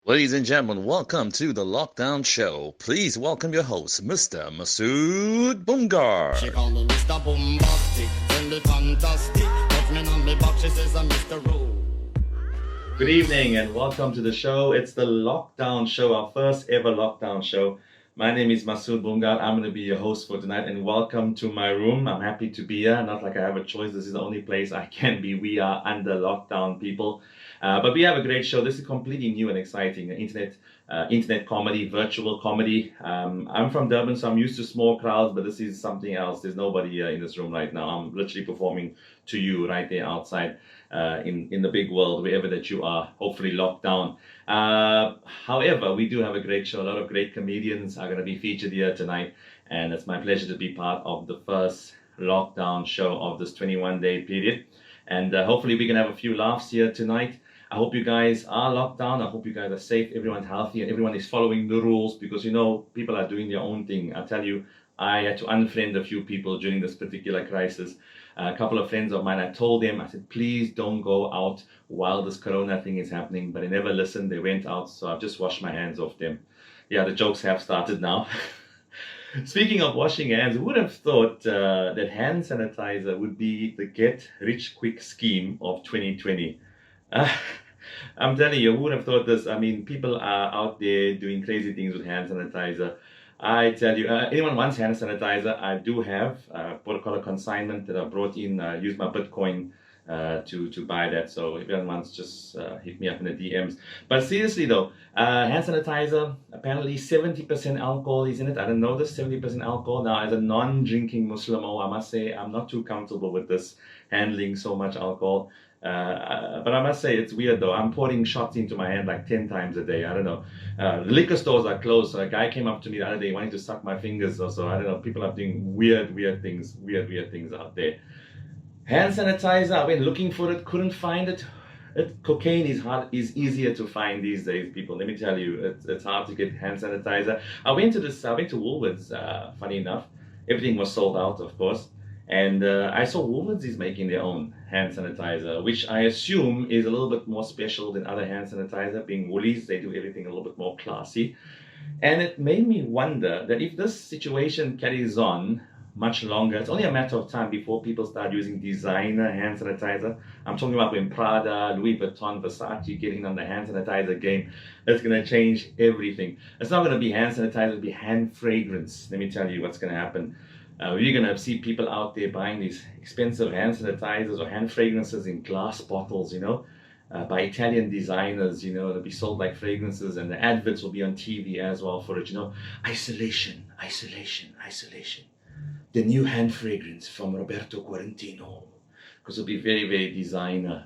Ladies and gentlemen, welcome to the Lockdown Show. Please welcome your host, Mr. MASOOD BOOMGAARD. She call me Mr. Bombastic, send me fantastic. Touch me on me back, she says I'm Mr. Roo. Good evening and welcome to the show. It's the Lockdown Show, our first ever Lockdown Show. My name is MASOOD BOOMGAARD. I'm going to be your host for tonight and welcome to my room. I'm happy to be here. Not like I have a choice. This is the only place I can be. We are under lockdown, people. But we have a great show. This is completely new and exciting. Internet comedy, virtual comedy. I'm from Durban, so I'm used to small crowds, but this is something else. There's nobody here in this room right now. I'm literally performing to you right there outside in the big world, wherever that you are, hopefully locked down. However, we do have a great show. A lot of great comedians are going to be featured here tonight, and it's my pleasure to be part of the first lockdown show of this 21-day period. And hopefully we can have a few laughs here tonight. I hope you guys are locked down. I hope you guys are safe, everyone's healthy, and everyone is following the rules because, you know, people are doing their own thing. I tell you, I had to unfriend a few people during this particular crisis. A couple of friends of mine, I told them, I said, please don't go out while this corona thing is happening. But they never listened. They went out. So I've just washed my hands off them. Yeah, the jokes have started now. Speaking of washing hands, who would have thought that hand sanitizer would be the get-rich-quick scheme of 2020? I'm telling you, who would have thought this? I mean, people are out there doing crazy things with hand sanitizer. I tell you, anyone wants hand sanitizer, I do have protocol consignment that I brought in. Use my Bitcoin to buy that. So if anyone wants, just hit me up in the DMs. But seriously though, hand sanitizer, apparently 70% alcohol is in it. I didn't know this, 70% alcohol. Now, as a non-drinking Muslim, I must say I'm not too comfortable with this, handling so much alcohol. But I must say it's weird though. I'm pouring shots into my hand like 10 times a day. I don't know. Liquor stores are closed. So a guy came up to me the other day wanting to suck my fingers or so. I don't know. People are doing weird things out there. Hand sanitizer, I went looking for it, couldn't find it. Cocaine is easier to find these days, people. Let me tell you, it's hard to get hand sanitizer. I went to Woolworths, funny enough. Everything was sold out, of course. And I saw Woolworths is making their own hand sanitizer, which I assume is a little bit more special than other hand sanitizer. Being Woolies, they do everything a little bit more classy. And it made me wonder that if this situation carries on much longer, it's only a matter of time before people start using designer hand sanitizer. I'm talking about when Prada, Louis Vuitton, Versace getting on the hand sanitizer game. It's going to change everything. It's not going to be hand sanitizer, it'll be hand fragrance. Let me tell you what's going to happen. We're going to see people out there buying these expensive hand sanitizers or hand fragrances in glass bottles, you know, by Italian designers, you know, it'll be sold like fragrances, and the adverts will be on TV as well for it, you know. Isolation, isolation, isolation. The new hand fragrance from Roberto Quarantino. Because it'll be very designer,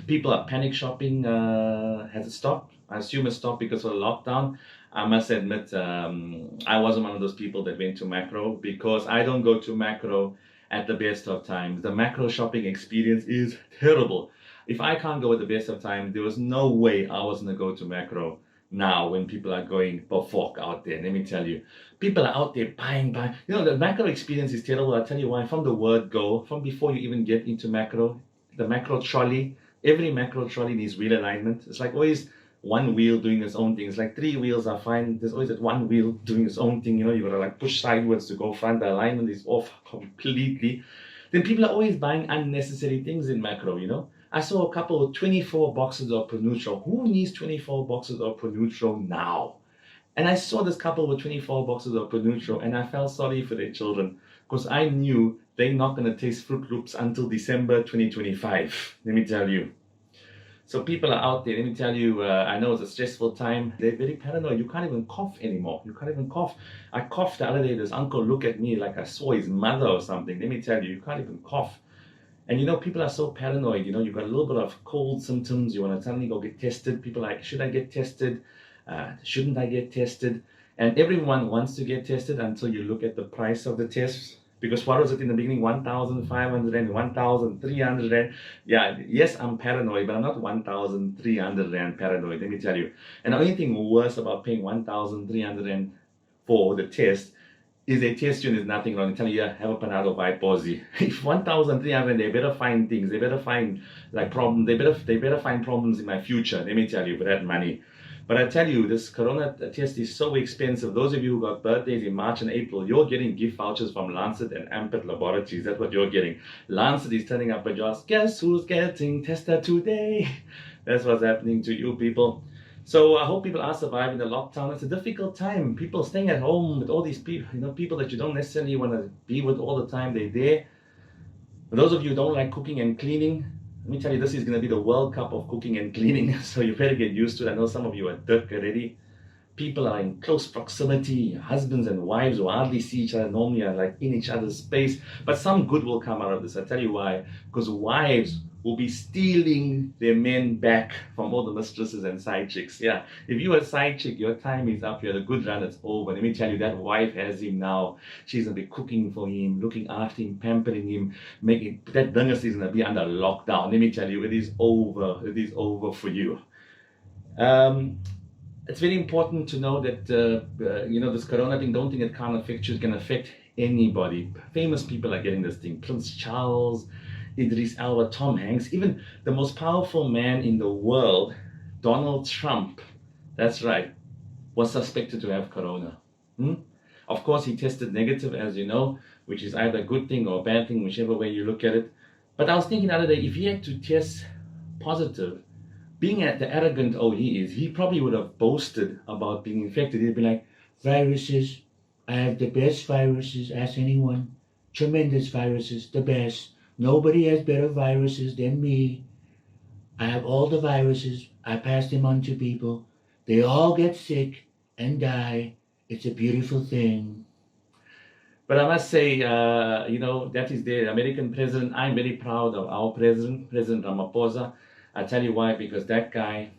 People are panic shopping. Has it stopped? I assume it stopped because of the lockdown. I must admit, I wasn't one of those people that went to Macro because I don't go to Macro at the best of times. The Macro shopping experience is terrible. If I can't go at the best of times, there was no way I was going to go to Macro now when people are going perfork out there. Let me tell you, people are out there buying. You know, the Macro experience is terrible. I'll tell you why. From the word go, from before you even get into Macro, the Macro trolley, every Macro trolley needs wheel alignment. It's like always one wheel doing its own thing. It's like three wheels are fine. There's always that one wheel doing its own thing. You know, you gotta like push sideways to go front. The alignment is off completely. Then people are always buying unnecessary things in Macro, you know. I saw a couple with 24 boxes of Pronutro. Who needs 24 boxes of Pronutro now? And I saw this couple with 24 boxes of Pronutro and I felt sorry for their children because I knew they're not going to taste Fruit Loops until December 2025. Let me tell you. So people are out there. Let me tell you, I know it's a stressful time. They're very paranoid. You can't even cough anymore. You can't even cough. I coughed the other day. This uncle looked at me like I saw his mother or something. Let me tell you, you can't even cough. And you know, people are so paranoid. You know, you've got a little bit of cold symptoms. You want to suddenly go get tested. People are like, should I get tested? Shouldn't I get tested? And everyone wants to get tested until you look at the price of the test. Because what was it in the beginning? 1,500 Rand, 1,300 Rand. Yeah, yes, I'm paranoid, but I'm not 1,300 Rand paranoid, let me tell you. And the only thing worse about paying 1,300 Rand for the test is they test you and there's nothing wrong. They tell you, yeah, have a Panado by Posy. If 1,300, they better find things. They better find like problems. They better find problems in my future. Let me tell you, for that money. But I tell you, this Corona test is so expensive. Those of you who got birthdays in March and April, you're getting gift vouchers from Lancet and Ampet Laboratories. That's what you're getting. Lancet is turning up a just, guess who's getting tested today? That's what's happening to you people. So I hope people are surviving the lockdown. It's a difficult time. People staying at home with all these people, people that you don't necessarily want to be with all the time. They're there. For those of you who don't like cooking and cleaning, let me tell you, this is going to be the World Cup of cooking and cleaning. So you better get used to it. I know some of you are dirk already. People are in close proximity. Husbands and wives who hardly see each other normally are like in each other's space. But some good will come out of this. I'll tell you why. Because wives will be stealing their men back from all the mistresses and side chicks. Yeah, if you're a side chick, your time is up. You're the good run, it's over. Let me tell you, that wife has him now. She's going to be cooking for him, looking after him, pampering him, making that dingus is going to be under lockdown. Let me tell you, it is over. It is over for you. It's very important to know that, this Corona thing, don't think it can't affect you. It can affect anybody. Famous people are getting this thing. Prince Charles, Idris Elba, Tom Hanks, even the most powerful man in the world, Donald Trump, that's right, was suspected to have Corona. Of course, he tested negative, as you know, which is either a good thing or a bad thing, whichever way you look at it. But I was thinking the other day, if he had to test positive, being at the arrogant he is, he probably would have boasted about being infected. He'd be like, viruses, I have the best viruses, ask anyone. Tremendous viruses, the best. Nobody has better viruses than me. I have all the viruses. I pass them on to people. They all get sick and die. It's a beautiful thing. But I must say, that is the American president. I'm very proud of our president, President Ramaphosa. I tell you why, because that guy,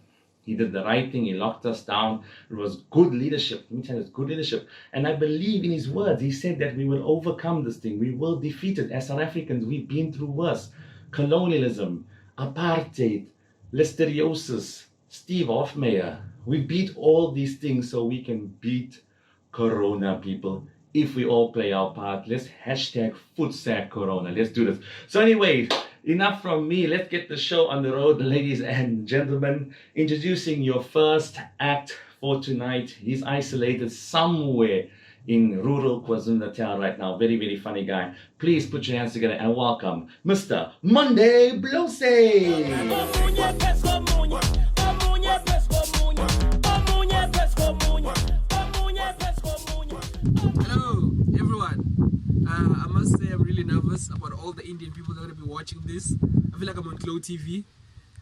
he did the right thing. He locked us down. It was good leadership. Let me tell you, it's good leadership. And I believe in his words. He said that we will overcome this thing. We will defeat it. As South Africans, we've been through worse. Colonialism, apartheid, listeriosis, Steve Hofmeyr. We beat all these things so we can beat Corona, people. If we all play our part, let's hashtag footsack Corona. Let's do this. So anyway, enough from me. Let's get the show on the road, ladies and gentlemen. Introducing your first act for tonight. He's isolated somewhere in rural KwaZulu-Natal right now. Very, very funny guy. Please put your hands together and welcome Mr. MONDE BLOSE. I must say I'm really nervous about all the Indian people that are going to be watching this. I feel like I'm on Glow TV,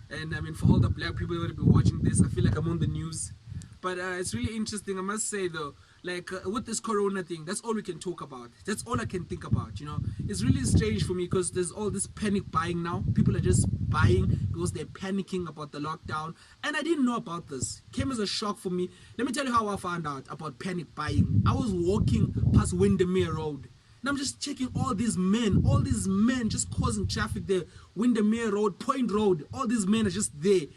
and I mean for all the black people that are going to be watching this, I feel like I'm on the news. But it's really interesting, I must say though, like with this Corona thing, that's all we can talk about. That's all I can think about, It's really strange for me because there's all this panic buying now. People are just buying because they're panicking about the lockdown. And I didn't know about this. Came as a shock for me. Let me tell you how I found out about panic buying. I was walking past Windermere Road. And I'm just checking all these men just causing traffic there. Windermere Road, Point Road, all these men are just there.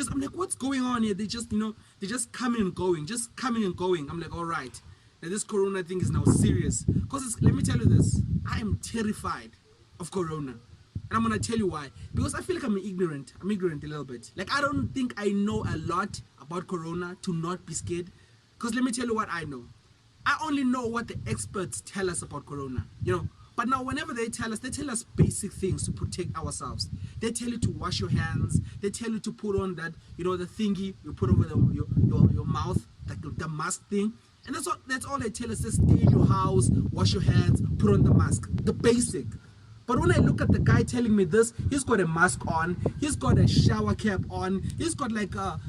I'm like, what's going on here? They just, they're just coming and going, I'm like, all right, now this Corona thing is now serious. Because let me tell you this, I am terrified of Corona. And I'm going to tell you why. Because I feel like I'm ignorant a little bit. Like, I don't think I know a lot about Corona to not be scared. Because let me tell you what I know. I only know what the experts tell us about Corona, But now whenever they tell us basic things to protect ourselves. They tell you to wash your hands. They tell you to put on that, the thingy you put over your mouth, like the mask thing. And that's all they tell us. Just stay in your house, wash your hands, put on the mask. The basic. But when I look at the guy telling me this, he's got a mask on, he's got a shower cap on, he's got like a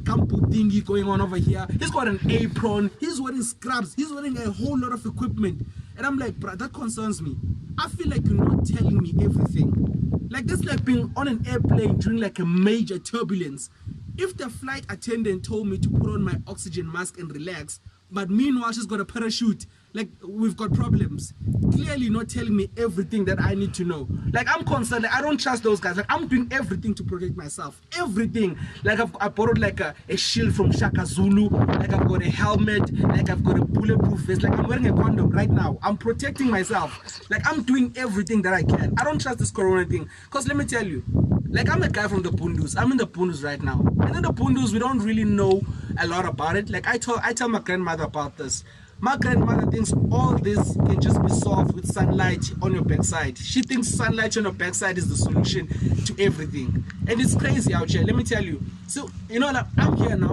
campo thingy going on over here, he's got an apron, he's wearing scrubs, he's wearing a whole lot of equipment. And I'm like, bruh, that concerns me. I feel like you're not telling me everything. Like that's like being on an airplane during like a major turbulence. If the flight attendant told me to put on my oxygen mask and relax, but meanwhile she's got a parachute, like we've got problems. Clearly not telling me everything that I need to know. Like I'm concerned, I don't trust those guys. Like I'm doing everything to protect myself. Everything. Like I borrowed like a shield from Shaka Zulu. Like I've got a helmet. Like I've got a bulletproof vest. Like I'm wearing a condom right now. I'm protecting myself. Like I'm doing everything that I can. I don't trust this Corona thing. Because let me tell you, like I'm a guy from the Pundus. I'm in the Pundus right now. And in the Pundus, we don't really know a lot about it. Like I tell my grandmother about this. My grandmother thinks all this can just be solved with sunlight on your backside. She thinks sunlight on your backside is the solution to everything. And it's crazy out here, let me tell you. So, you know, like, I'm here now,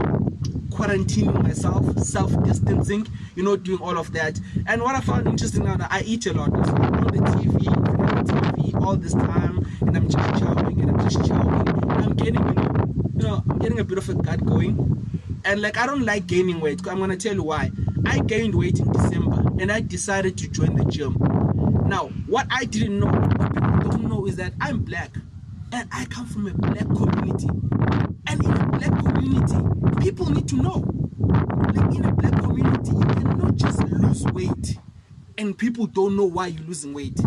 quarantining myself, self-distancing, you know, doing all of that. And what I found interesting now, that I eat a lot. So I'm on the TV all this time, and I'm just chowing, I'm getting a bit of a gut going. And like, I don't like gaining weight. I'm gonna tell you why. I gained weight in December and I decided to join the gym. Now, what I didn't know, what people don't know, is that I'm black and I come from a black community. And in a black community, people need to know. Like, in a black community, you cannot just lose weight and people don't know why you're losing weight.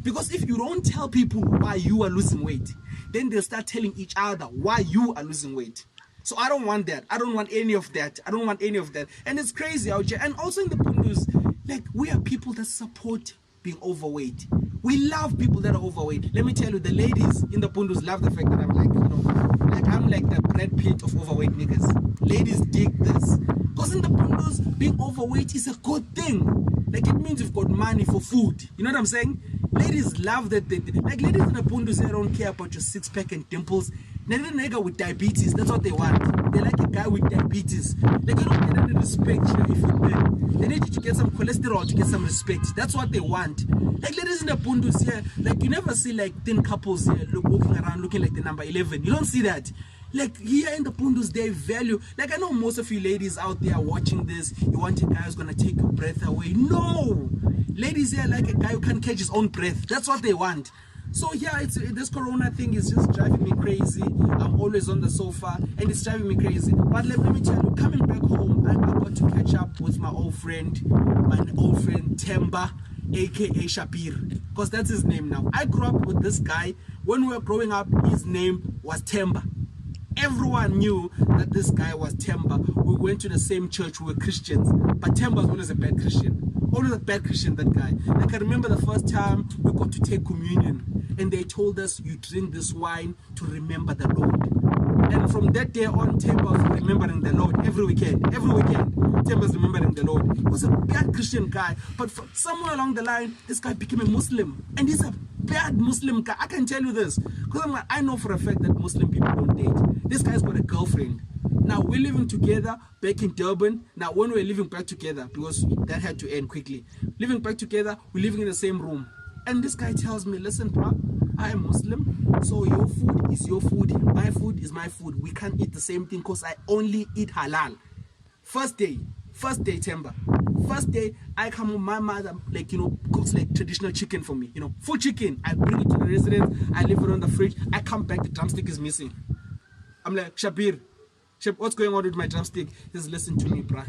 Because if you don't tell people why you are losing weight, then they'll start telling each other why you are losing weight. So I don't want that. I don't want any of that. I don't want any of that. And it's crazy out here. And also in the Pundus, like, we are people that support being overweight. We love people that are overweight. Let me tell you, the ladies in the Pundus love the fact that I'm like, you know, like I'm like the Brad Pitt of overweight niggas. Ladies dig this. Because in the Pundus, being overweight is a good thing. Like, it means you've got money for food. You know what I'm saying? Ladies love that. Like, ladies in the Pundus, they don't care about your six-pack and dimples. Nigga with diabetes, that's what they want. They like a guy with diabetes. Like, you don't get any respect here if you're thin. They need you to get some cholesterol to get some respect. That's what they want. Like, ladies in the Pundus here, like, you never see like thin couples here walking around looking like the number 11. You don't see that. Like, here in the Pundus, they value. Like, I know most of you ladies out there watching this, you want a guy who's gonna take your breath away. No! Ladies here like a guy who can catch his own breath. That's what they want. So yeah, this corona thing is just driving me crazy. I'm always on the sofa and it's driving me crazy. But let me tell you, coming back home, I got to catch up with my old friend Temba, aka Shabir, because that's his name now. I grew up with this guy. When we were growing up, his name was Temba. Everyone knew that this guy was Temba. We went to the same church, we were Christians, but Temba was always a bad Christian. Always a bad Christian, that guy. Like, I remember the first time we got to take communion, and they told us, you drink this wine to remember the Lord. And from that day on, Temba was remembering the Lord every weekend. Every weekend, Temba was remembering the Lord. He was a bad Christian guy, but somewhere along the line, this guy became a Muslim, and he's a bad Muslim guy. I can tell you this, because I know for a fact that Muslim people don't date. This guy's got a girlfriend. Now, we're living together back in Durban. Now, when we're living back together, because that had to end quickly, living back together, we're living in the same room. And this guy tells me, listen, bro, I am Muslim, so your food is your food, my food is my food. We can't eat the same thing because I only eat halal. First day, Temba. First day, I come home, my mother, like, you know, cooks like traditional chicken for me, you know, full chicken. I bring it to the residence, I leave it on the fridge. I come back, the drumstick is missing. I'm like, Shabir, what's going on with my drumstick? He says, listen to me, bruh.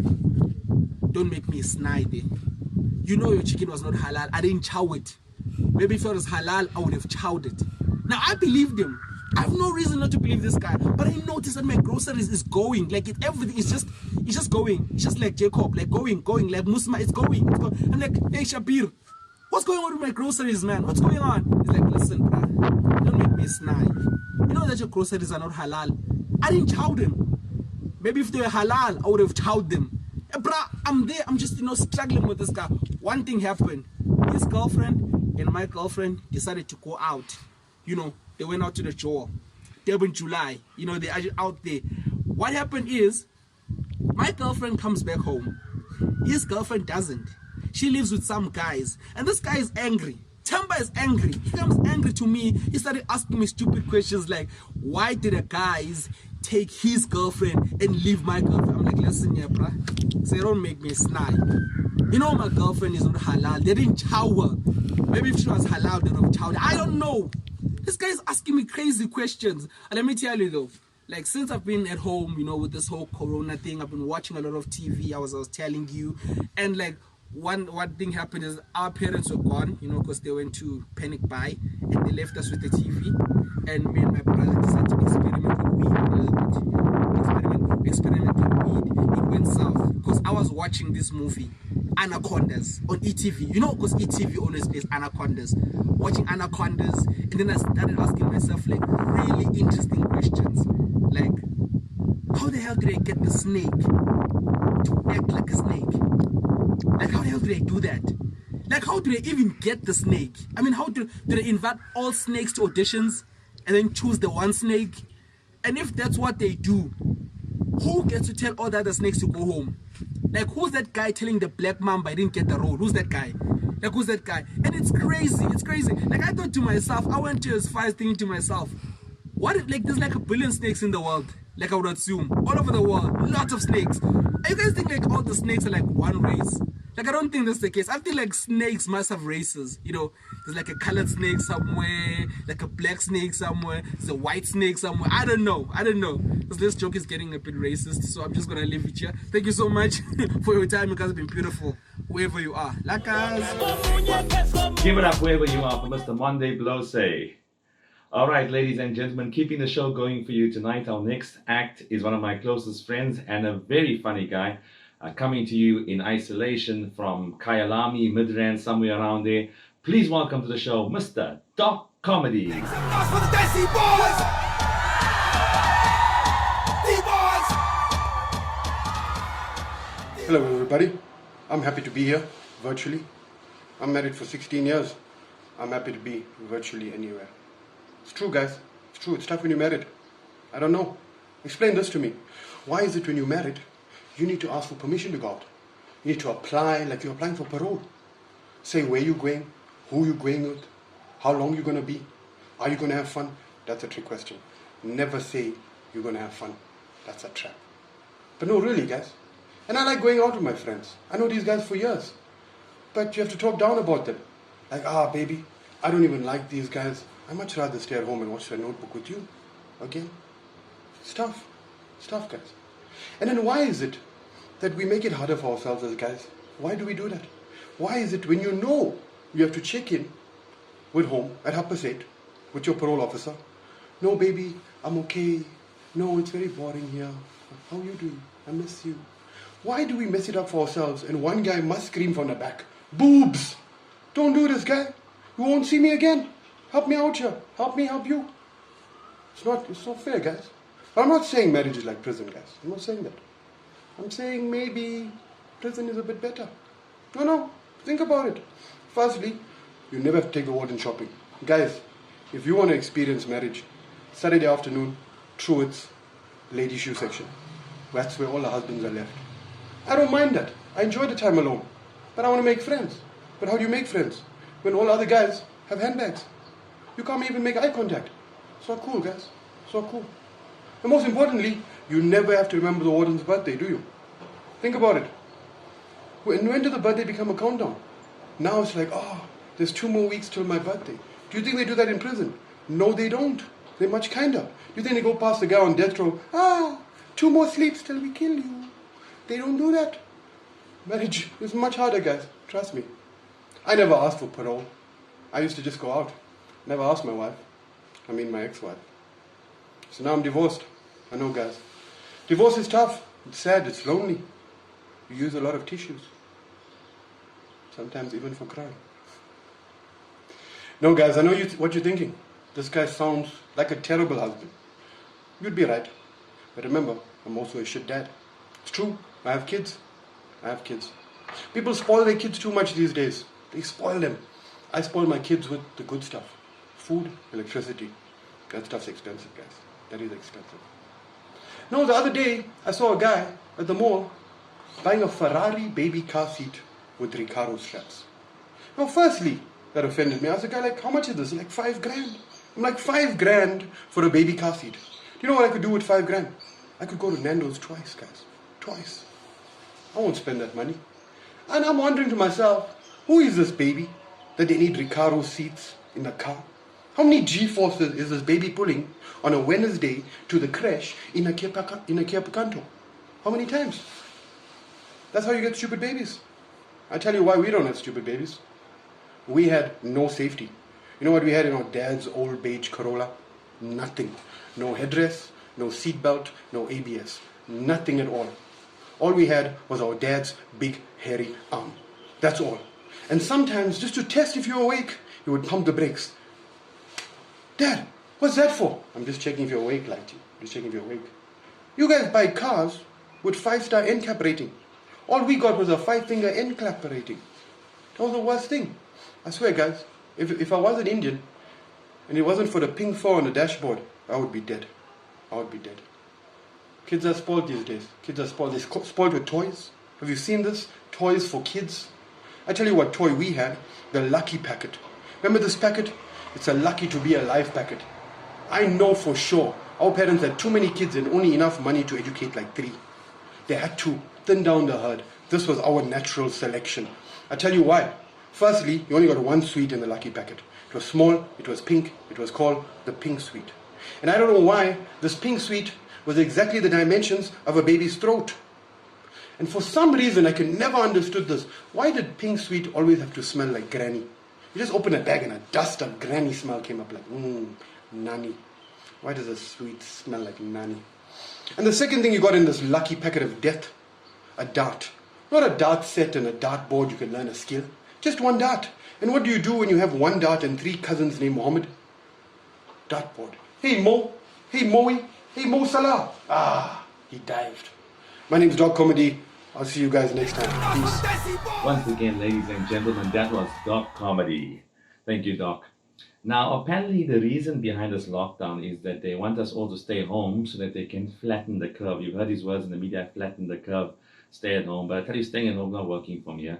Don't make me snide. You know your chicken was not halal. I didn't chow it. Maybe if it was halal, I would have chowed it. Now, I believed him. I have no reason not to believe this guy. But I noticed that my groceries is going. Like, everything is just, it's just going. It's just like Jacob, like going. Like Musma, it's going. I'm like, hey, Shabir, what's going on with my groceries, man? What's going on? He's like, listen, bruh, don't make me snide. You know that your groceries are not halal. I didn't chow them. Maybe if they were halal, I would have chowed them. Bruh, I'm there. I'm just, you know, struggling with this guy. One thing happened. His girlfriend and my girlfriend decided to go out. You know, they went out to the shore. Durban, July. You know, they are out there. What happened is, my girlfriend comes back home. His girlfriend doesn't. She lives with some guys. And this guy is angry. Temba is angry. He comes angry to me. He started asking me stupid questions like, why did the guys take his girlfriend and leave my girlfriend? I'm like, listen here, bruh. So don't make me snide. You know my girlfriend is not halal. They didn't chow her. Maybe if she was halal, they would have chowed her. I don't know. This guy is asking me crazy questions. And let me tell you though, like, since I've been at home, you know, with this whole corona thing, I've been watching a lot of TV, I was telling you. And like, one thing happened is our parents were gone, you know, because they went to panic buy and they left us with the TV. And me and my brother decided to experiment with weed a little bit. Experiment with weed. It went south because I was watching this movie, Anacondas, on ETV. You know, because ETV always plays Anacondas. Watching Anacondas, and then I started asking myself like really interesting questions. Like, how the hell do they get the snake to act like a snake? Like, how the hell do they do that? Like, how do they even get the snake? I mean, how do they invite all snakes to auditions and then choose the one snake? And if that's what they do, who gets to tell all the other snakes to go home? Like, who's that guy telling the black mamba I didn't get the role? Who's that guy? Like, who's that guy? And it's crazy. It's crazy. Like, I thought to myself, I went to his fight thinking to myself, what if, like, there's like 1 billion snakes in the world? Like, I would assume. All over the world. Lots of snakes. And you guys think, like, all the snakes are, like, one race? Like, I don't think that's the case. I feel like snakes must have races. You know, there's, like, a colored snake somewhere, like a black snake somewhere, there's a white snake somewhere. I don't know. Because this joke is getting a bit racist, so I'm just going to leave it here. Thank you so much for your time. You guys have been beautiful, wherever you are. Like us. Give it up wherever you are for Mr. MONDE BLOSE. All right, ladies and gentlemen, keeping the show going for you tonight. Our next act is one of my closest friends and a very funny guy, coming to you in isolation from Kyalami, Midrand, somewhere around there. Please welcome to the show, Mr. Doc Comedy. Hello everybody, I'm happy to be here, virtually. I'm married for 16 years. I'm happy to be virtually anywhere. It's true guys, it's true, it's tough when you're married. I don't know. Explain this to me. Why is it when you're married, you need to ask for permission to go out? You need to apply like you're applying for parole. Say where you're going, who you're going with, how long you're going to be, are you going to have fun? That's a trick question. Never say you're going to have fun. That's a trap. But no, really guys. And I like going out with my friends. I know these guys for years. But you have to talk down about them. Like, baby, I don't even like these guys. I'd much rather stay at home and watch the Notebook with you. Again. It's tough. It's tough, guys. And then why is it that we make it harder for ourselves as guys? Why do we do that? Why is it when you know you have to check in with home at 8:30 with your parole officer? No, baby, I'm okay. No, it's very boring here. How you doing? I miss you. Why do we mess it up for ourselves and one guy must scream from the back, boobs! Don't do this, guy. You won't see me again. Help me out here. Help me help you. It's not fair, guys. But I'm not saying marriage is like prison, guys. I'm not saying that. I'm saying maybe prison is a bit better. No. Think about it. Firstly, you never have to take the warden shopping. Guys, if you want to experience marriage, Saturday afternoon, Truett's lady shoe section. That's where all the husbands are left. I don't mind that. I enjoy the time alone. But I want to make friends. But how do you make friends when all other guys have handbags? You can't even make eye contact. So cool, guys. So cool. And most importantly, you never have to remember the warden's birthday, do you? Think about it. When did the birthday become a countdown? Now it's like, there's 2 more weeks till my birthday. Do you think they do that in prison? No, they don't. They're much kinder. Do you think they go past the guy on death row? 2 more sleeps till we kill you. They don't do that. Marriage is much harder, guys. Trust me. I never asked for parole. I used to just go out. Never asked my wife. I mean my ex-wife. So now I'm divorced. I know, guys. Divorce is tough. It's sad. It's lonely. You use a lot of tissues. Sometimes even for crying. No, guys, I know what you're thinking. This guy sounds like a terrible husband. You'd be right. But remember, I'm also a shit dad. It's true. I have kids. People spoil their kids too much these days. They spoil them. I spoil my kids with the good stuff. Food, electricity. That stuff's expensive, guys. That is expensive. No, the other day, I saw a guy at the mall buying a Ferrari baby car seat with Recaro straps. Now, firstly, that offended me. I was like, how much is this? Like $5,000. I'm like, $5,000 for a baby car seat. Do you know what I could do with $5,000? I could go to Nando's twice, guys. Twice. I won't spend that money. And I'm wondering to myself, who is this baby that they need Recaro seats in the car? How many G-forces is this baby pulling on a Wednesday to the creche in a Kia Picanto? How many times? That's how you get stupid babies. I tell you why we don't have stupid babies. We had no safety. You know what we had in our dad's old beige Corolla? Nothing. No headdress, no seatbelt, no ABS. Nothing at all. All we had was our dad's big hairy arm. That's all. And sometimes, just to test if you're awake, he would pump the brakes. Dad, what's that for? I'm just checking if you're awake, Lighty. Just checking if you're awake. You guys buy cars with 5-star NCAP rating. All we got was a 5-finger NCAP rating. That was the worst thing. I swear, guys, if I was an Indian and it wasn't for the ping 4 on the dashboard, I would be dead. I would be dead. Kids are spoiled these days. Kids are spoiled. They're spoiled with toys. Have you seen this? Toys for kids. I tell you what toy we had, the Lucky packet. Remember this packet? It's a Lucky to be alive packet. I know for sure our parents had too many kids and only enough money to educate like 3. They had to thin down the herd. This was our natural selection. I tell you why. Firstly, you only got 1 sweet in the Lucky packet. It was small, it was pink, it was called the pink sweet. And I don't know why this pink sweet was exactly the dimensions of a baby's throat. And for some reason, I can never understood this. Why did pink sweet always have to smell like granny? You just open a bag and a dust of granny smell came up like, nanny. Why does a sweet smell like nanny? And the second thing you got in this Lucky packet of death, a dart. Not a dart set and a dart board you can learn a skill. Just 1 dart. And what do you do when you have 1 dart and 3 cousins named Mohammed? Dartboard. Hey Mo. Hey Moe. Hey Mo Salah. Ah, he dived. My name's Doc Comedy. I'll see you guys next time. Peace. Once again, ladies and gentlemen, that was Doc Comedy. Thank you, Doc. Now, apparently the reason behind this lockdown is that they want us all to stay home so that they can flatten the curve. You've heard these words in the media, flatten the curve, stay at home. But I tell you, staying at home not working for me. Yeah?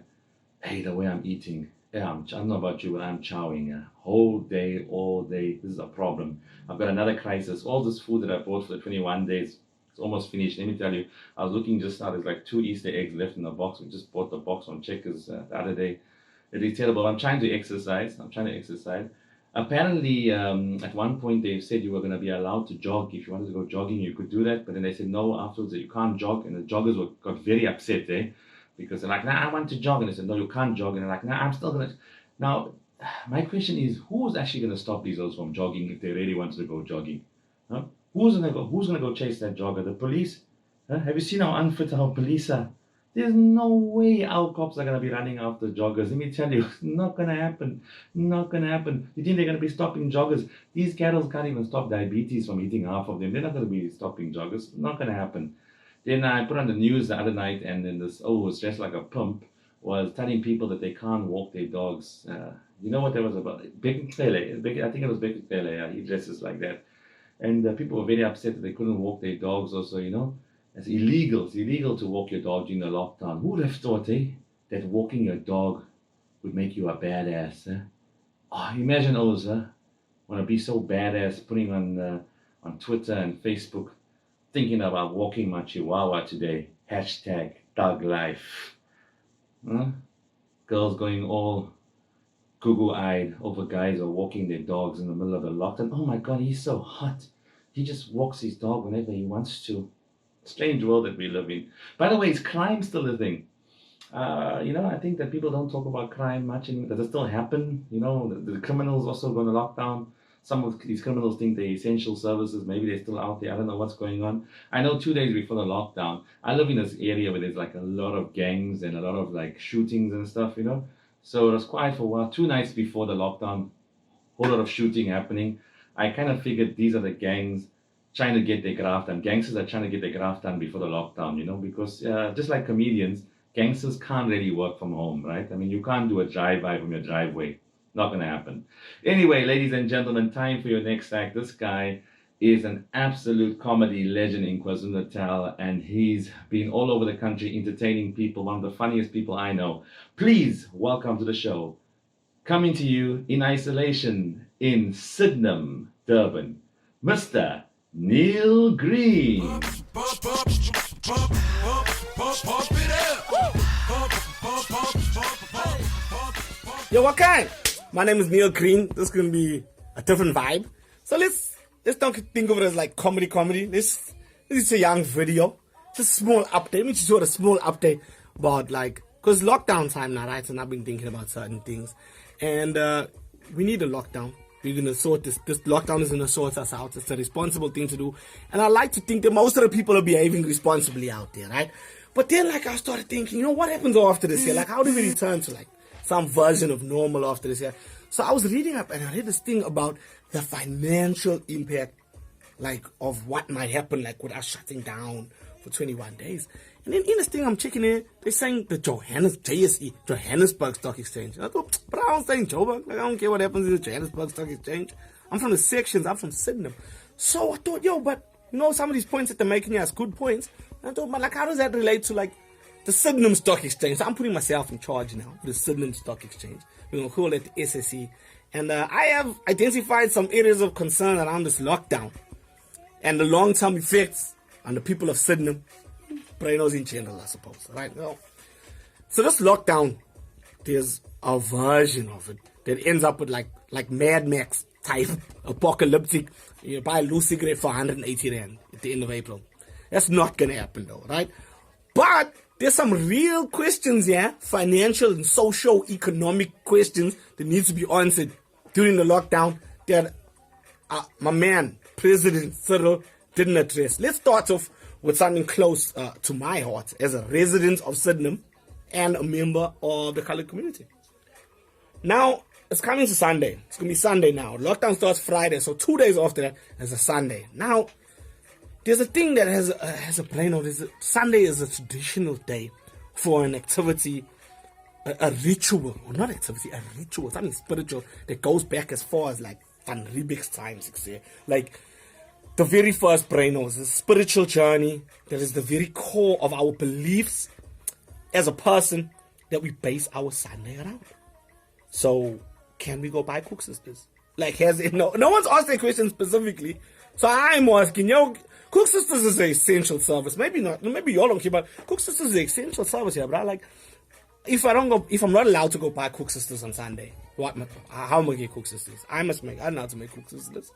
Hey, the way I'm eating, yeah, I don't know about you, but I'm chowing. Whole day, all day. This is a problem. I've got another crisis. All this food that I bought for the 21 days, it's almost finished. Let me tell you, I was looking just now, there's like 2 Easter eggs left in the box. We just bought the box on Checkers the other day. It is terrible. I'm trying to exercise. Apparently, at one point they said you were going to be allowed to jog. If you wanted to go jogging, you could do that. But then they said no afterwards, that you can't jog. And the joggers got very upset there because they're like, nah, I want to jog. And they said, no, you can't jog. And they're like, nah, I'm still going to. Now, my question is, who's actually going to stop these girls from jogging if they really want to go jogging? Huh? Who's going to go chase that jogger? The police? Huh? Have you seen how unfit our police are? There's no way our cops are going to be running after joggers. Let me tell you, it's not going to happen. Not going to happen. You think they're going to be stopping joggers? These cattle can't even stop diabetes from eating half of them. They're not going to be stopping joggers. Not going to happen. Then I put on the news the other night, and then this, it's just like a pump, was telling people that they can't walk their dogs. You know what that was about? Becky Clele. I think it was Becky Clele. He dresses like that. And people were very upset that they couldn't walk their dogs also, you know. It's illegal. It's illegal to walk your dog during the lockdown. Who would have thought, that walking your dog would make you a badass? Imagine those, want to be so badass, putting on Twitter and Facebook, thinking about walking my Chihuahua today. Hashtag dog life. Girls going all goo-eyed over guys who are walking their dogs in the middle of the lockdown. Oh my God, he's so hot. He just walks his dog whenever he wants to. Strange world that we live in. By the way, is crime still a thing? I think that people don't talk about crime much. Does it still happen? The criminals also going to lockdown. Some of these criminals think they're essential services. Maybe they're still out there. I don't know what's going on. I know 2 days before the lockdown, I live in this area where there's like a lot of gangs and a lot of like shootings and stuff, So it was quiet for a while. 2 nights before the lockdown, whole lot of shooting happening. I kind of figured these are the gangs trying to get their graft done. Gangsters are trying to get their graft done before the lockdown, because just like comedians, gangsters can't really work from home, right? I mean, you can't do a drive-by from your driveway. Not going to happen. Anyway, ladies and gentlemen, time for your next act. This guy is an absolute comedy legend in KwaZulu-Natal, and he's been all over the country entertaining people, one of the funniest people I know. Please welcome to the show, coming to you in isolation in Sydenham, Durban, Mr. Neil Green. Yo, what kind? My name is Neil Green. This is gonna be a different vibe. So let's don't think of it as like comedy. This is a young video. Just a small update. Let me just do a small update about cause lockdown time now, right? And I've been thinking about certain things, and we need a lockdown. We're going to sort this lockdown is going to sort us out. It's a responsible thing to do. And I like to think that most of the people are behaving responsibly out there, right? But then, I started thinking, what happens after this year? How do we return to, some version of normal after this year? So I was reading up and I read this thing about the financial impact like of what might happen, like with us shutting down for 21 days. And then in this thing I'm checking in, they're saying the Johannesburg Stock Exchange. And I thought, but I don't saying Joburg. Like, I don't care what happens in the Johannesburg Stock Exchange. I'm from the sections. I'm from Sydenham. So I thought, yo, but you know, some of these points that they're making as good points. And I thought, but like, how does that relate to like the Sydenham Stock Exchange? So I'm putting myself in charge now for the Sydenham Stock Exchange. We're going to call it the SSE. And I have identified some areas of concern around this lockdown and the long-term effects on the people of Sydenham, Brainos in general, I suppose, right? Well, so this lockdown, there's a version of it that ends up with like Mad Max type apocalyptic. You buy a loose cigarette for 180 rand at the end of April. That's not gonna happen though, right? But there's some real questions here, financial and socio-economic questions that needs to be answered during the lockdown that my man, President Cyril, didn't address. Let's start off with something close to my heart as a resident of Sydenham and a member of the colored community. Now, it's coming to Sunday. It's going to be Sunday now. Lockdown starts Friday, so 2 days after that is a Sunday. Now, there's a thing that has a brain of this. Sunday is a traditional day for an activity, a ritual, or not activity, a ritual, something spiritual that goes back as far as like Van Riebeck's times, like the very first Brainos, a spiritual journey that is the very core of our beliefs as a person that we base our Sunday around. So, can we go buy Cook Sisters? Like, no one's asked that question specifically. So I'm asking, Cook Sisters is an essential service. Maybe not, maybe y'all don't care, but Cook Sisters is an essential service here, bro. Like, if I'm not allowed to go buy Cook Sisters on Sunday, how am I gonna get Cook Sisters? I don't know how to make Cook Sisters.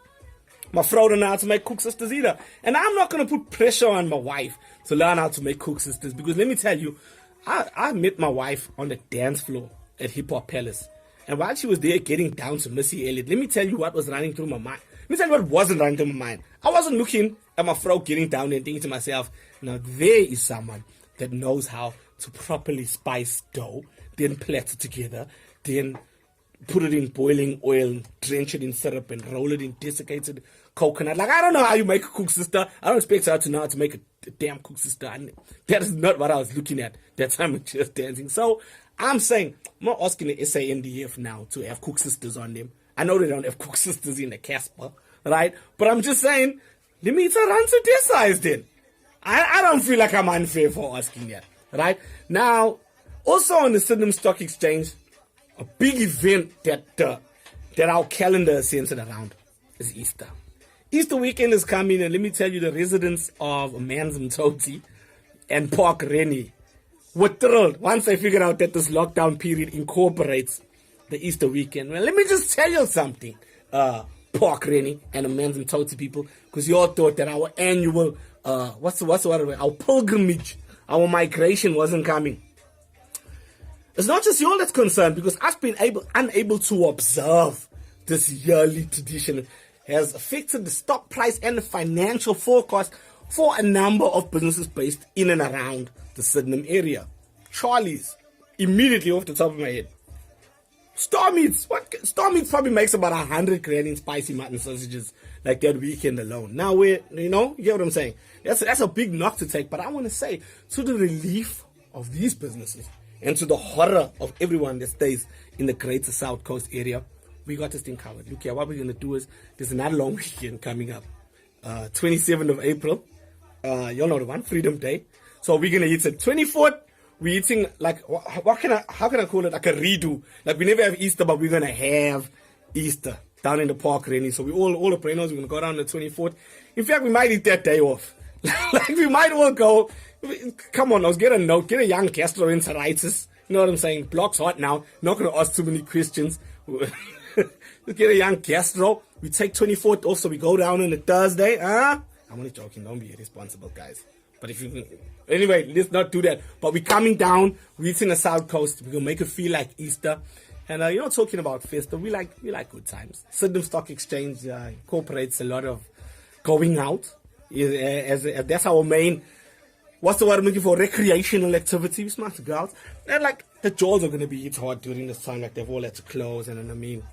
My fro don't know how to make Cook Sisters either. And I'm not going to put pressure on my wife to learn how to make Cook Sisters. Because let me tell you, I met my wife on the dance floor at Hip Hop Palace. And while she was there getting down to Missy Elliott, let me tell you what was running through my mind. Let me tell you what wasn't running through my mind. I wasn't looking at my fro getting down there and thinking to myself, now there is someone that knows how to properly spice dough, then plait it together, then put it in boiling oil, drench it in syrup, and roll it in desiccated coconut. Like, I don't know how you make a Cook Sister. I don't expect her to know how to make a damn Cook Sister. And that is not what I was looking at that time of Just Dancing. So I'm saying, I'm not asking the SANDF now to have Cook Sisters on them. I know they don't have Cook Sisters in the Casper, right? But I'm just saying, let me run to their size then. I don't feel like I'm unfair for asking that, right? Now, also on the Sydenham Stock Exchange, a big event that our calendar is centered around is Easter. Easter weekend is coming, and let me tell you, the residents of MASOOD and Park Rennie were thrilled once they figured out that this lockdown period incorporates the Easter weekend. Well, let me just tell you something, Park Rennie and the MASOOD people, because you all thought that our annual, our pilgrimage, our migration wasn't coming. It's not just you all that's concerned, because us being unable to observe this yearly tradition has affected the stock price and the financial forecast for a number of businesses based in and around the Sydenham area. Charlie's, immediately off the top of my head. Star Meats probably makes about 100 grand in spicy mutton sausages like that weekend alone. Now you get what I'm saying? That's a big knock to take, but I want to say, to the relief of these businesses and to the horror of everyone that stays in the greater South Coast area, we got this thing covered. Look here, what we're going to do is, there's another long weekend coming up. 27th of April. Y'all know the one, Freedom Day. So we're going to eat it. 24th, we're eating, like, how can I call it? Like a redo. Like, we never have Easter, but we're going to have Easter down in the park, really. So we all the Brainos, we're going to go down the 24th. In fact, we might eat that day off. Like, we might all go. Come on, let's get a note. Get a young gastroenteritis. You know what I'm saying? Block's hot now. Not going to ask too many questions. Let's get a young gastro. We take 24th off, so we go down on a Thursday. I'm only joking. Don't be irresponsible, guys. But if you can, anyway, let's not do that. But we're coming down. We're in the South Coast. We're gonna make it feel like Easter. And talking about festa, we like good times. Sydenham Stock Exchange incorporates a lot of going out. That's our main. What's the word I'm looking for? Recreational activity. Smart girls. And like the jaws are gonna be hit hard during this time. Like they've all had to close, and I mean,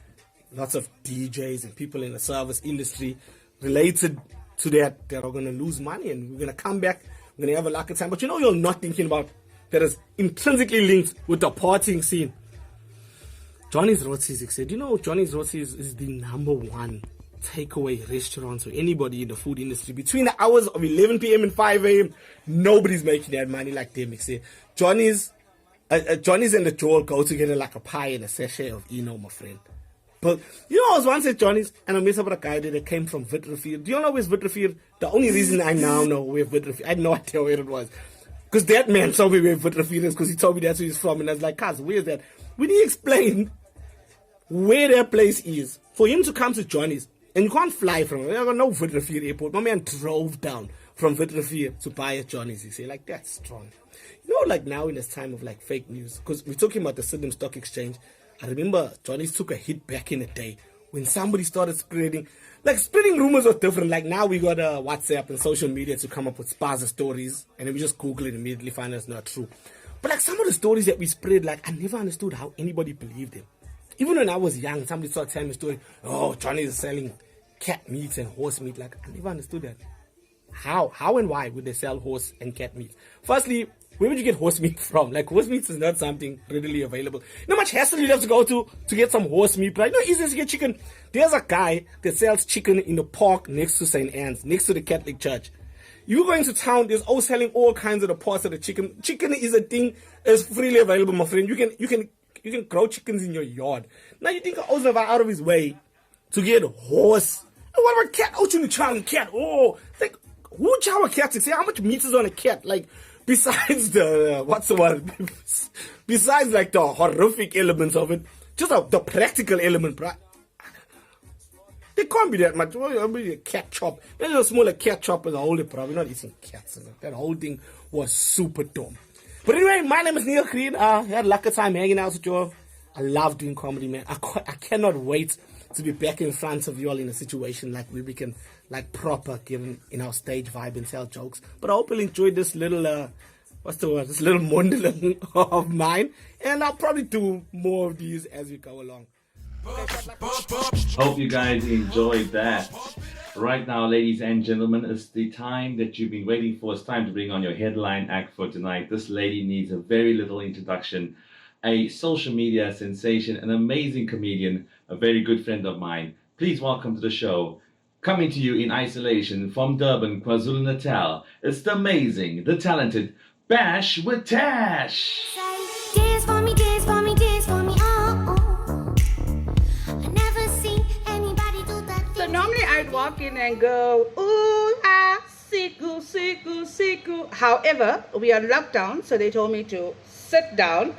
lots of DJs and people in the service industry related to that are going to lose money and we're going to come back, we're going to have a lucky time. But you're not thinking about that is intrinsically linked with the partying scene. Johnny's Rotsies, said, Johnny's Rotsies is the number one takeaway restaurant for anybody in the food industry. Between the hours of 11 p.m. and 5 a.m., nobody's making that money like them. Johnny's and the Joel go together like a pie and a sachet of Eno, my friend. But, I was once at Johnny's and I met up with a guy that came from Witrifuur. Do you know where's Witrifuur? The only reason I now know where Witrifuur, I had no idea where it was. Because that man told me where Witrifuur is because he told me that's where he's from. And I was like, Kaz, where's that? When he explained where that place is, for him to come to Johnny's, and you can't fly from it. I got no Witrifuur airport. My man drove down from Witrifuur to buy at Johnny's. He said, like, that's strong. Like now in this time of like fake news, because we're talking about the Sydney Stock Exchange. I remember Johnny's took a hit back in the day when somebody started spreading rumors was different. Like now we got WhatsApp and social media to come up with sparse stories, and then we just Google it and immediately find out it's not true. But like some of the stories that we spread, like I never understood how anybody believed them. Even when I was young, somebody started telling me a story. Oh, Johnny is selling cat meat and horse meat. Like I never understood that. How and why would they sell horse and cat meat? Firstly, where would you get horse meat from? Like horse meat is not something readily available. You know how much hassle you have to go to get some horse meat, right? Easy to get chicken. There's a guy that sells chicken in the park next to St. Anne's, next to the Catholic Church. You go into town, there's all selling all kinds of the parts of the chicken. Chicken is a thing that's freely available, my friend. You can grow chickens in your yard. Now you think Ozava out of his way to get horse. And what about cat? Oh, you chow cat. Oh, like who chow a cat? Say how much meat is on a cat? Like besides the what's the word? Besides like the horrific elements of it, just the practical element, right? There can't be that much. Well, maybe a cat chop. Maybe a smaller cat chop is a whole problem. We're not eating cats. That whole thing was super dumb. But anyway, my name is Neil Green. I had a lucky time hanging out with you all. I love doing comedy, man. I cannot wait to be back in front of you all in a situation like where we can like proper give in our stage vibe and tell jokes. But I hope you'll enjoy this little this little MONDE of mine, and I'll probably do more of these as we go along. Hope you guys enjoyed that. Right now, ladies and gentlemen, it's the time that you've been waiting for. It's time to bring on your headline act for tonight. This lady needs a very little introduction. A social media sensation, an amazing comedian, a very good friend of mine. Please welcome to the show, coming to you in isolation from Durban, KwaZulu-Natal, it's the amazing, the talented Bash with Tash. Dance for me, dance for me, dance for me, oh, oh. I never seen anybody do that. So normally I'd walk in and go, ooh, ah, siku, siku, siku. However, we are locked down, so they told me to sit down.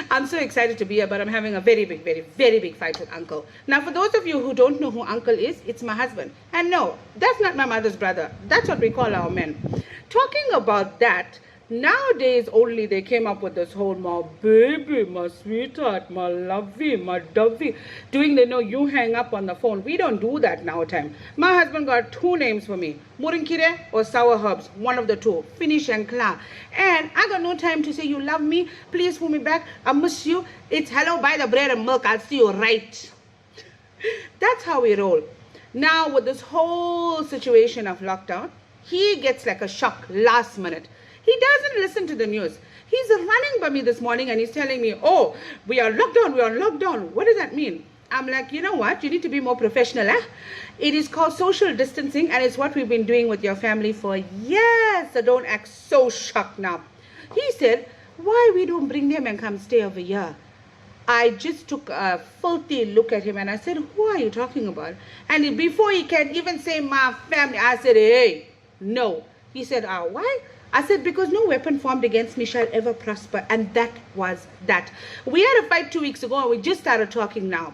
I'm so excited to be here, but I'm having a very big, very, very big fight with Uncle. Now, for those of you who don't know who Uncle is, it's my husband. And no, that's not my mother's brother. That's what we call our men. Talking about that, nowadays only they came up with this whole my baby, my sweetheart, my lovey, my dovey, doing they know you hang up on the phone. We don't do that now time. My husband got two names for me, Murinkire or Sour Herbs, one of the two, finish and clear. And I got no time to say you love me, please pull me back, I miss you, it's hello, buy the bread and milk, I'll see you right. That's how we roll. Now with this whole situation of lockdown, he gets like a shock last minute. He doesn't listen to the news. He's running by me this morning and he's telling me, oh, we are locked down, we are locked down. What does that mean? I'm like, you know what? You need to be more professional. It is called social distancing and it's what we've been doing with your family for years. So don't act so shocked now. He said, why we don't bring them and come stay over here? I just took a filthy look at him and I said, who are you talking about? And before he can even say my family, I said, hey, no. He said, why? I said, because no weapon formed against me shall ever prosper. And that was that. We had a fight 2 weeks ago and we just started talking now.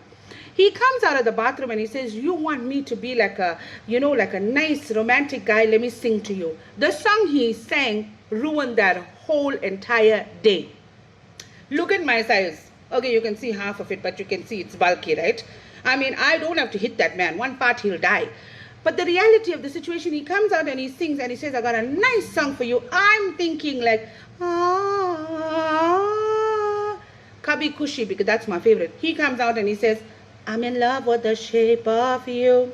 He comes out of the bathroom and he says, you want me to be like a, you know, like a nice romantic guy. Let me sing to you. The song he sang ruined that whole entire day. Look at my size. Okay, you can see half of it, but you can see it's bulky, right? I mean, I don't have to hit that man. One part, he'll die. But the reality of the situation, he comes out and he sings and he says, I got a nice song for you. I'm thinking like, Kabi Kushi, because that's my favorite. He comes out and he says, I'm in love with the shape of you.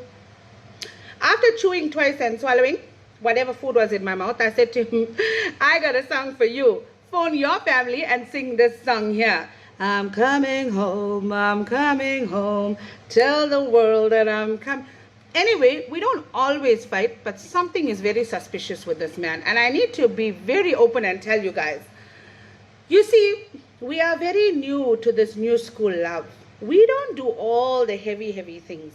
After chewing twice and swallowing whatever food was in my mouth, I said to him, I got a song for you. Phone your family and sing this song here. I'm coming home, I'm coming home. Tell the world that I'm coming. Anyway, we don't always fight, but something is very suspicious with this man. And I need to be very open and tell you guys. You see, we are very new to this new school love. We don't do all the heavy things.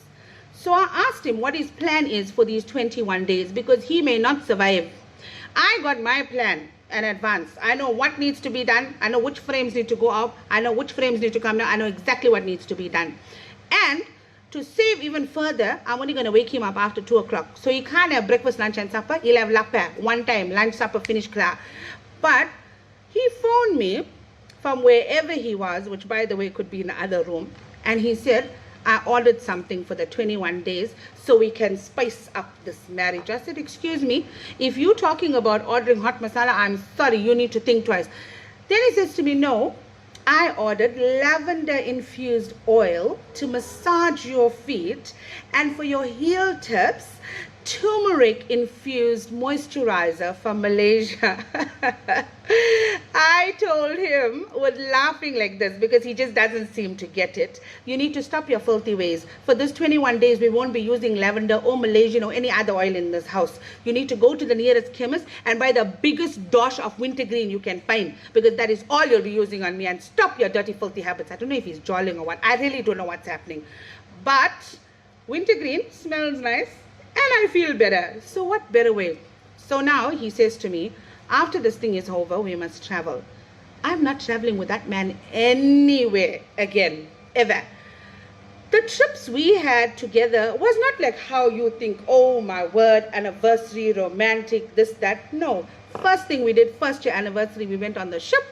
So I asked him what his plan is for these 21 days because he may not survive. I got my plan in advance. I know what needs to be done. I know which frames need to go up. I know which frames need to come down. I know exactly what needs to be done. And to save even further, I'm only going to wake him up after 2 o'clock. So he can't have breakfast, lunch and supper. He'll have lappa. One time, lunch, supper, finish class. But he phoned me from wherever he was, which by the way could be in the other room. And he said, I ordered something for the 21 days so we can spice up this marriage. I said, excuse me, if you're talking about ordering hot masala, I'm sorry, you need to think twice. Then he says to me, no, I ordered lavender infused oil to massage your feet, and for your heel tips, turmeric infused moisturizer from Malaysia. I told him with laughing like this because he just doesn't seem to get it. You need to stop your filthy ways. For this 21 days, we won't be using lavender or Malaysian or any other oil in this house. You need to go to the nearest chemist and buy the biggest dosh of wintergreen you can find because that is all you'll be using on me, and stop your dirty filthy habits. I don't know if he's jolling or what. I really don't know what's happening. But wintergreen smells nice and I feel better. So what better way? So now he says to me, after this thing is over, we must travel. I'm not traveling with that man anywhere again, ever. The trips we had together was not like how you think, oh my word, anniversary, romantic, this, that. No. First thing we did, first year anniversary, we went on the ship.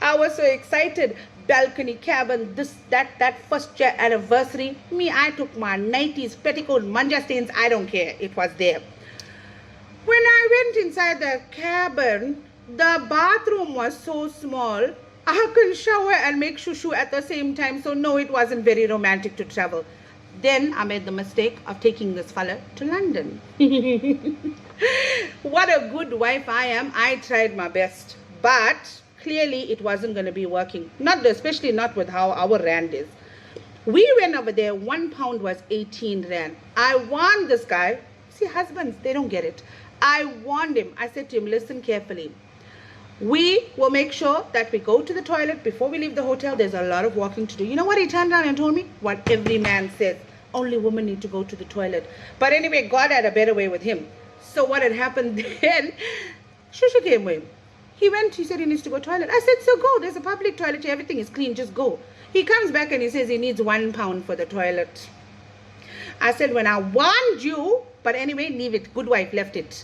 I was so excited. Balcony cabin, this, that first year anniversary. Me, I took my 90s, petticoat, manja stains, I don't care. It was there. When I went inside the cabin, the bathroom was so small, I couldn't shower and make shushu at the same time. So no, it wasn't very romantic to travel. Then I made the mistake of taking this fella to London. What a good wife I am. I tried my best. But clearly it wasn't going to be working. Especially not with how our rand is. We went over there, £1 was 18 rand. I warned this guy. See, husbands, they don't get it. I warned him. I said to him, listen carefully. We will make sure that we go to the toilet before we leave the hotel. There's a lot of walking to do. You know what he turned around and told me? What every man says. Only women need to go to the toilet. But anyway, God had a better way with him. So what had happened then, Shushu came with him. He went, he said he needs to go to the toilet. I said, so go. There's a public toilet here. Everything is clean. Just go. He comes back and he says he needs £1 for the toilet. I said, when I warned you, but anyway, leave it. Good wife left it.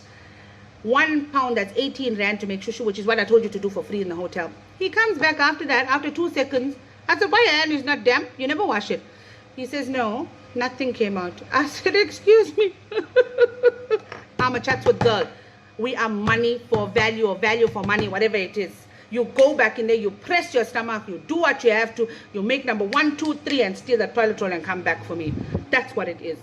£1, that's 18 rand to make shushu, which is what I told you to do for free in the hotel. He comes back after that, after 2 seconds. I said, why your hand is not damp? You never wash it. He says, no, nothing came out. I said, excuse me. I'm a Chatswood girl. We are money for value or value for money, whatever it is. You go back in there, you press your stomach, you do what you have to, you make number 1, 2, 3 and steal the toilet roll and come back for me. That's what it is.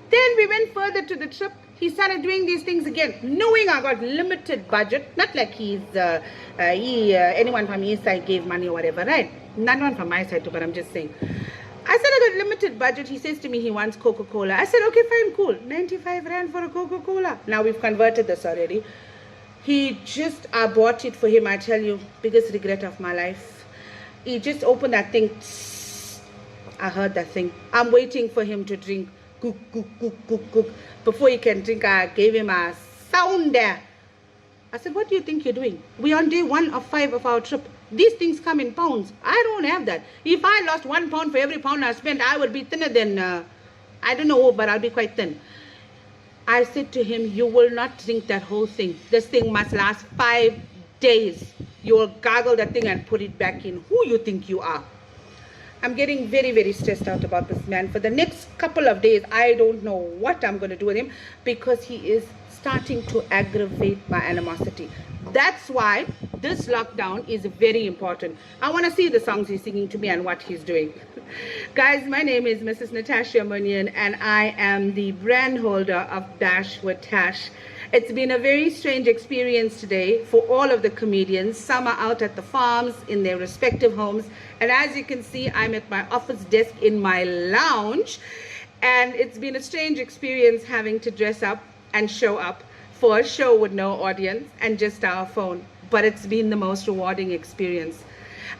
Then we went further to the trip. He started doing these things again, knowing I got limited budget. Not like anyone from his side gave money or whatever, right? Not one from my side too, but I'm just saying. I said I got limited budget. He says to me he wants Coca-Cola. I said, okay, fine, cool. 95 rand for a Coca-Cola. Now we've converted this already. I bought it for him, I tell you, biggest regret of my life. He just opened that thing. I heard that thing. I'm waiting for him to drink. Cook, cook, cook, cook, cook. Before he can drink, I gave him a sound there. I said, what do you think you're doing? We're on day 1 of 5 of our trip. These things come in pounds. I don't have that. If I lost £1 for every pound I spent, I would be thinner than, I don't know, but I'll be quite thin. I said to him, you will not drink that whole thing. This thing must last 5 days. You will gargle that thing and put it back in. Who you think you are? I'm getting very, very stressed out about this man. For the next couple of days, I don't know what I'm going to do with him because he is starting to aggravate my animosity. That's why this lockdown is very important. I want to see the songs he's singing to me and what he's doing. Guys, my name is Mrs. Natasha Munyan, and I am the brand holder of Bash with Tash. It's been a very strange experience today for all of the comedians. Some are out at the farms in their respective homes, and as you can see, I'm at my office desk in my lounge, and it's been a strange experience having to dress up and show up for a show with no audience and just our phone, but it's been the most rewarding experience.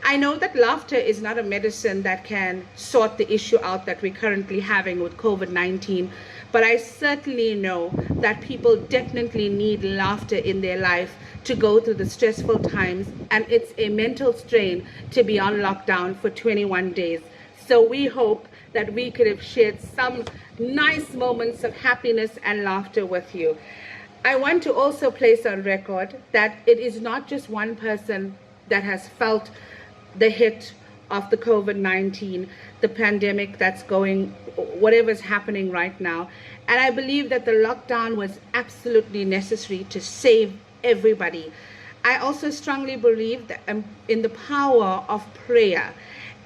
I know that laughter is not a medicine that can sort the issue out that we're currently having with COVID-19, but I certainly know that people definitely need laughter in their life to go through the stressful times, and it's a mental strain to be on lockdown for 21 days. So we hope that we could have shared some nice moments of happiness and laughter with you. I want to also place on record that it is not just one person that has felt the hit of the COVID-19, the pandemic that's going, whatever's happening right now. And I believe that the lockdown was absolutely necessary to save everybody. I also strongly believe that in the power of prayer.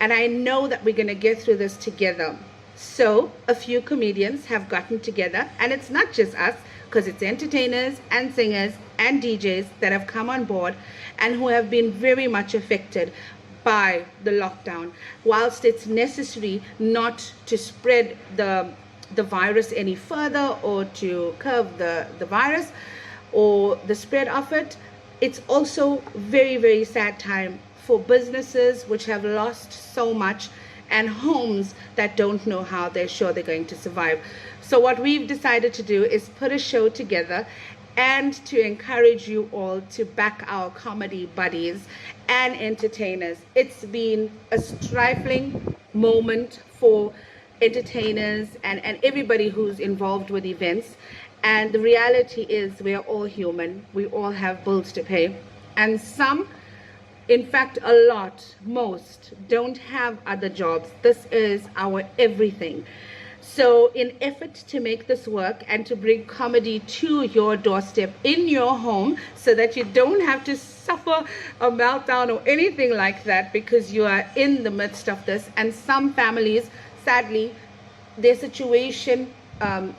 And I know that we're going to get through this together. So a few comedians have gotten together, and it's not just us, because it's entertainers and singers and DJs that have come on board and who have been very much affected by the lockdown. Whilst it's necessary not to spread the virus any further or to curb the virus or the spread of it, it's also very, very sad time for businesses which have lost so much and homes that don't know how they're sure they're going to survive. So what we've decided to do is put a show together and to encourage you all to back our comedy buddies and entertainers. It's been a trifling moment for entertainers and everybody who's involved with events. And the reality is we're all human. We all have bills to pay. And some, in fact, a lot, most, don't have other jobs. This is our everything. So in effort to make this work and to bring comedy to your doorstep in your home so that you don't have to suffer a meltdown or anything like that because you are in the midst of this. And some families, sadly, their situation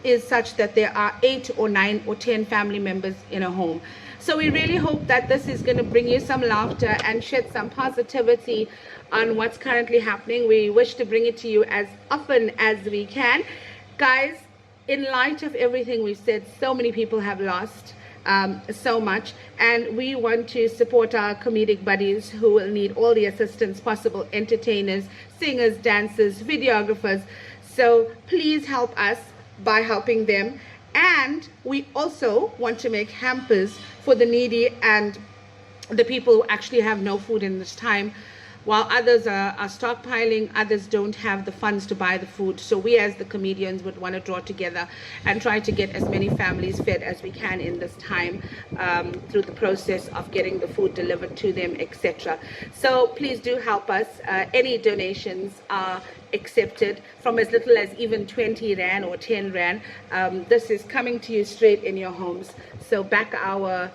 is such that there are 8 or 9 or 10 family members in a home. So we really hope that this is going to bring you some laughter and shed some positivity on what's currently happening. We wish to bring it to you as often as we can. Guys, in light of everything we've said, so many people have lost so much, and we want to support our comedic buddies who will need all the assistance possible, entertainers, singers, dancers, videographers. So please help us by helping them. And we also want to make hampers for the needy and the people who actually have no food in this time. While others are stockpiling, others don't have the funds to buy the food. So we as the comedians would want to draw together and try to get as many families fed as we can in this time through the process of getting the food delivered to them, etc. So please do help us. Any donations are accepted from as little as even 20 Rand or 10 Rand. This is coming to you straight in your homes. So back our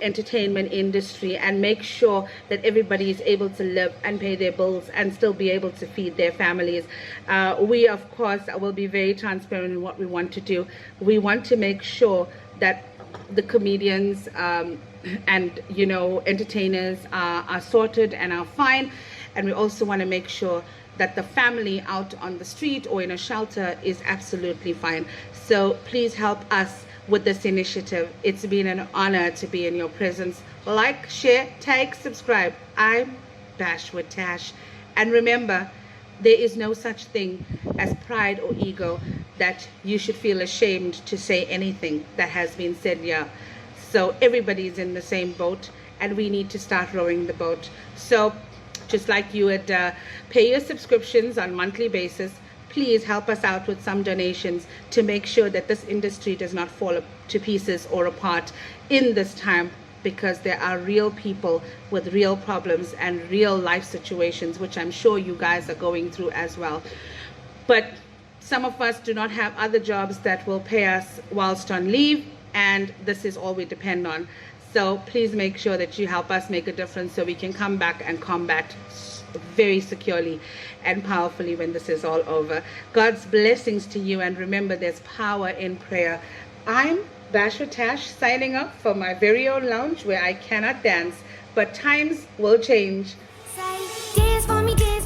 entertainment industry and make sure that everybody is able to live and pay their bills and still be able to feed their families. We of course will be very transparent in what we want to do. We want to make sure that the comedians and entertainers are sorted and are fine, and we also want to make sure that the family out on the street or in a shelter is absolutely fine. So please help us with this initiative. It's been an honor to be in your presence. Like, share, tag, subscribe. I'm Bash with Tash. And remember, there is no such thing as pride or ego that you should feel ashamed to say anything that has been said here. So everybody's in the same boat, and we need to start rowing the boat. So just like you would pay your subscriptions on a monthly basis, please help us out with some donations to make sure that this industry does not fall to pieces or apart in this time, because there are real people with real problems and real life situations, which I'm sure you guys are going through as well. But some of us do not have other jobs that will pay us whilst on leave, and this is all we depend on. So please make sure that you help us make a difference so we can come back and combat very securely and powerfully when this is all over. God's blessings to you, and remember, there's power in prayer. I'm Basher Tash signing off for my very own lounge where I cannot dance, but times will change.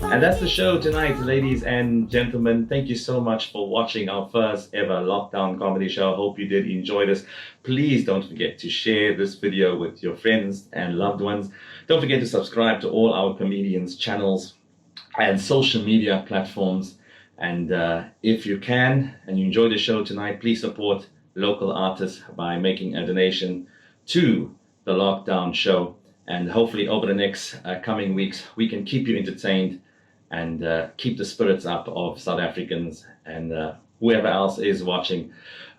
And that's the show tonight, ladies and gentlemen. Thank you so much for watching our first ever lockdown comedy show. Hope you did enjoy this. Please don't forget to share this video with your friends and loved ones. Don't forget to subscribe to all our comedians' channels and social media platforms. And if you can and you enjoy the show tonight, please support local artists by making a donation to the lockdown show. And hopefully over the next coming weeks, we can keep you entertained and keep the spirits up of South Africans and whoever else is watching.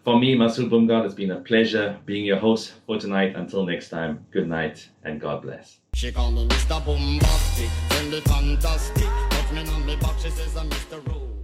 For me, MASOOD BOOMGAARD, it's been a pleasure being your host for tonight. Until next time, good night and God bless. She call me Mr. Bombastic, friendly fantastic. Touch me on me back, she says I'm Mr. Rose.